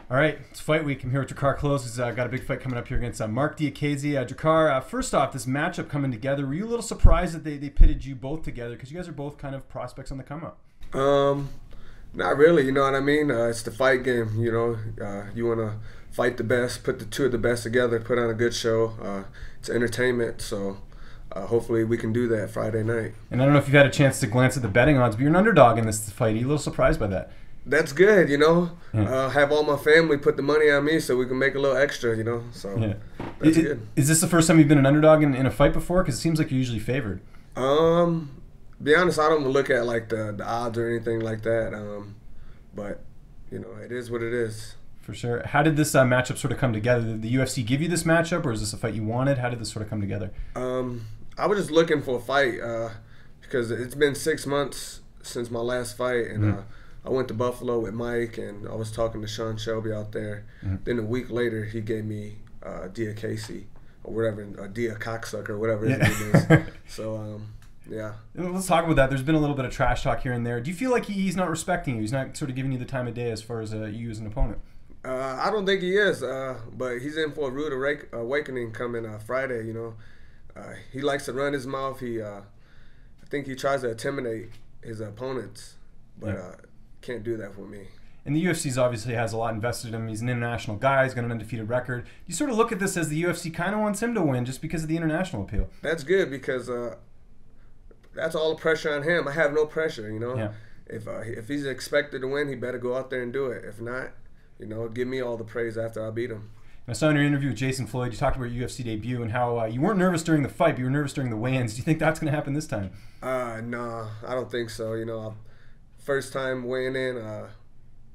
All right, it's fight week. I'm here with Drakkar Klose. He's got a big fight coming up here against Marc Diakiese. Drakkar, first off, this matchup coming together, were you a little surprised that they pitted you both together? Because you guys are both kind of prospects on the come up. Not really, you know what I mean? It's the fight game, you know. You want to fight the best, put the two of the best together, put on a good show. It's entertainment, so hopefully we can do that Friday night. And I don't know if you've had a chance to glance at the betting odds, but you're an underdog in this fight. Are you a little surprised by that? That's good, you know. Yeah. Have all my family put the money on me so we can make a little extra, you know. So yeah. That's good. Is this the first time you've been an underdog in a fight before? Because it seems like you're usually favored. Be honest, I don't look at like the odds or anything like that. But you know, it is what it is. For sure. How did this matchup sort of come together? Did the UFC give you this matchup, or is this a fight you wanted? How did this sort of come together? I was just looking for a fight because it's been 6 months since my last fight, and I went to Buffalo with Mike, and I was talking to Sean Shelby out there. Then a week later, he gave me Diakiese or whatever, Dia Cocksucker, or whatever his name is. So, yeah. Let's talk about that. There's been a little bit of trash talk here and there. Do you feel like he's not respecting you? He's not sort of giving you the time of day as far as you as an opponent? I don't think he is, but he's in for a rude awakening coming Friday, you know. He likes to run his mouth. I think he tries to intimidate his opponents, but can't do that for me. And the UFC obviously has a lot invested in him. He's an international guy. He's got an undefeated record. You sort of look at this as the UFC kind of wants him to win just because of the international appeal. That's good because that's all the pressure on him. I have no pressure, you know. Yeah. If he's expected to win, he better go out there and do it. If not, you know, give me all the praise after I beat him. I saw in your interview with Jason Floyd, you talked about your UFC debut and how you weren't nervous during the fight, but you were nervous during the weigh-ins. Do you think that's going to happen this time? No, I don't think so. You know, first time weighing in,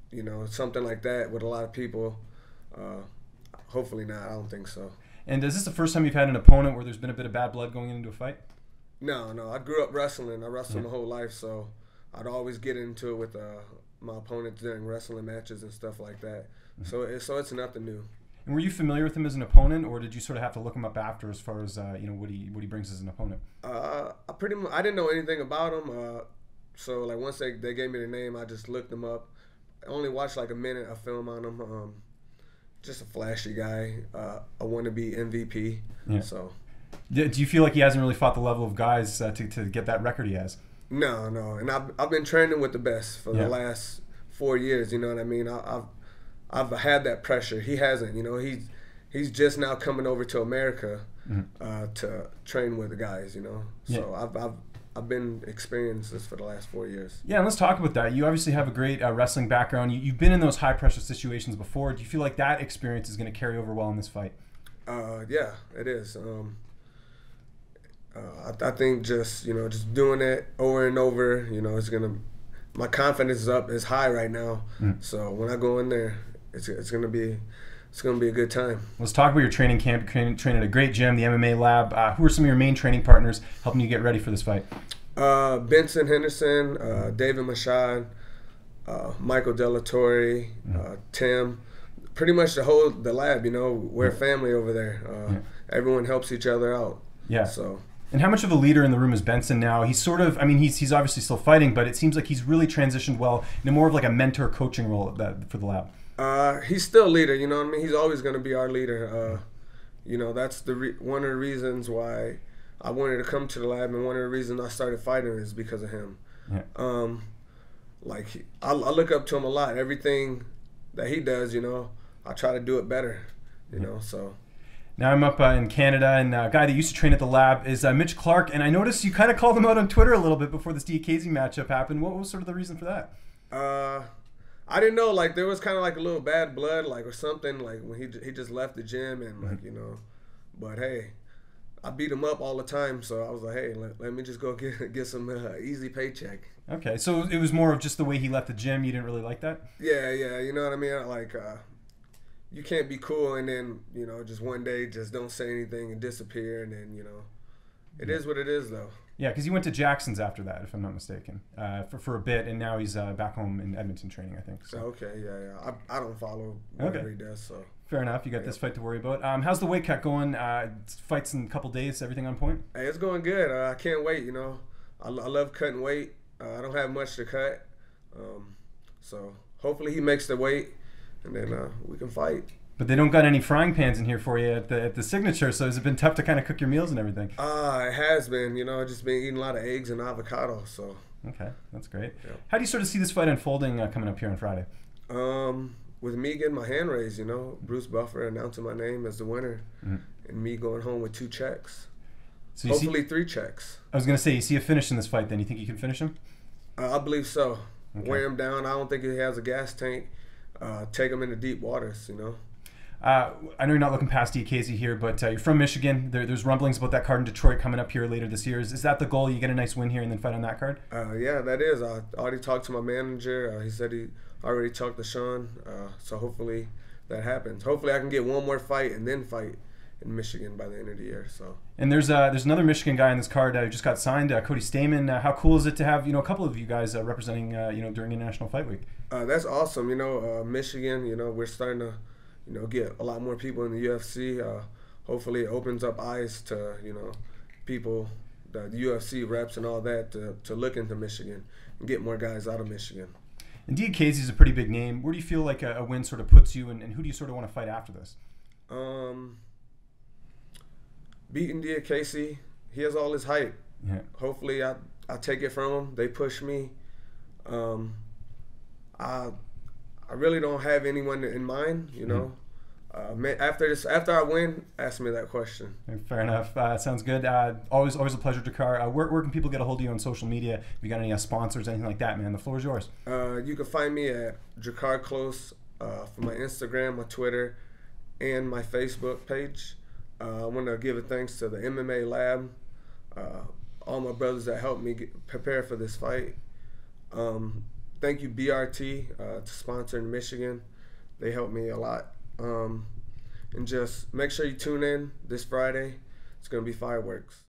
you know, something like that with a lot of people. Hopefully not. I don't think so. And is this the first time you've had an opponent where there's been a bit of bad blood going into a fight? No. I grew up wrestling. I wrestled my whole life, so I'd always get into it with my opponents during wrestling matches and stuff like that. So it's nothing new. And were you familiar with him as an opponent, or did you sort of have to look him up after as far as you know what he brings as an opponent? I didn't know anything about him. So like once they gave me the name, I just looked him up. I only watched like a minute of film on him. Just a flashy guy. I want to be MVP. Yeah. So. Do you feel like he hasn't really fought the level of guys to get that record he has? No. And I've been training with the best for the last 4 years. You know what I mean? I've had that pressure. He hasn't. You know, he's just now coming over to America to train with the guys. You know, so I've been experienced this for the last 4 years. Yeah, and let's talk about that. You obviously have a great wrestling background. You've been in those high pressure situations before. Do you feel like that experience is going to carry over well in this fight? Yeah, it is. I think just doing it over and over, you know, my confidence is high right now. So when I go in there, it's gonna be a good time. Let's talk about your training camp. You train at a great gym, the MMA Lab. Who are some of your main training partners helping you get ready for this fight? Benson Henderson, David Machad, Michael Delatorre, Tim. Pretty much the lab. You know, we're a family over there. Everyone helps each other out. Yeah. So. And how much of a leader in the room is Benson now? He's sort of, I mean, he's obviously still fighting, but it seems like he's really transitioned well into more of like a mentor coaching role for the lab. He's still a leader, you know what I mean? He's always going to be our leader. You know, that's one of the reasons why I wanted to come to the lab, and one of the reasons I started fighting is because of him. Yeah. Like, I look up to him a lot. Everything that he does, you know, I try to do it better, you know, so. Now I'm up in Canada, and a guy that used to train at the lab is Mitch Clarke, and I noticed you kind of called him out on Twitter a little bit before this Diakiese matchup happened. What was sort of the reason for that? I didn't know, like, there was kind of like a little bad blood, like, or something, like when he just left the gym, and like, you know, but hey, I beat him up all the time, so I was like, hey, let me just go get some easy paycheck. Okay, so it was more of just the way he left the gym. You didn't really like that? Yeah, you know what I mean? Like, you can't be cool and then, you know, just one day just don't say anything and disappear, and then, you know, it is what it is, though. Yeah, because he went to Jackson's after that, if I'm not mistaken, for a bit, and now he's back home in Edmonton training, I think. So. Okay, yeah. I don't follow whatever he does, so. Fair enough. You got this fight to worry about. How's the weight cut going? Fights in a couple days. Everything on point? Hey, it's going good. I can't wait, you know. I love cutting weight. I don't have much to cut. So hopefully he makes the weight. and then we can fight. But they don't got any frying pans in here for you at the signature, so has it been tough to kind of cook your meals and everything? It has been. You know, I've just been eating a lot of eggs and avocado. So. Okay, that's great. Yeah. How do you sort of see this fight unfolding coming up here on Friday? With me getting my hand raised, you know, Bruce Buffer announcing my name as the winner, and me going home with 2 checks. So hopefully 3 checks. I was going to say, you see a finish in this fight then? You think you can finish him? I believe so. Okay. Wear him down. I don't think he has a gas tank. Take him into deep waters, you know. I know you're not looking past Diakiese here, but you're from Michigan. There's rumblings about that card in Detroit coming up here later this year. Is that the goal? You get a nice win here and then fight on that card? Yeah, that is. I already talked to my manager. He said he already talked to Sean. So hopefully that happens. Hopefully I can get one more fight and then fight in Michigan by the end of the year. So. And there's another Michigan guy in this card who just got signed, Cody Stamen. How cool is it to have a couple of you guys representing during International Fight Week? That's awesome. Michigan. We're starting to get a lot more people in the UFC. Hopefully it opens up eyes to people, the UFC reps and all that to look into Michigan and get more guys out of Michigan. And Diakiese is a pretty big name. Where do you feel like a win sort of puts you, and who do you sort of want to fight after this? Beating Diakiese, he has all his hype. Yeah. Hopefully I take it from him. They push me. I really don't have anyone in mind, After I win, ask me that question. Fair enough. Sounds good. Always a pleasure, Drakkar. Where can people get a hold of you on social media? If you got any sponsors, anything like that, man, the floor is yours. You can find me at Drakkar Klose for my Instagram, my Twitter, and my Facebook page. I want to give a thanks to the MMA Lab, all my brothers that helped me prepare for this fight. Thank you, BRT, to sponsor in Michigan. They helped me a lot. And just make sure you tune in this Friday. It's going to be fireworks.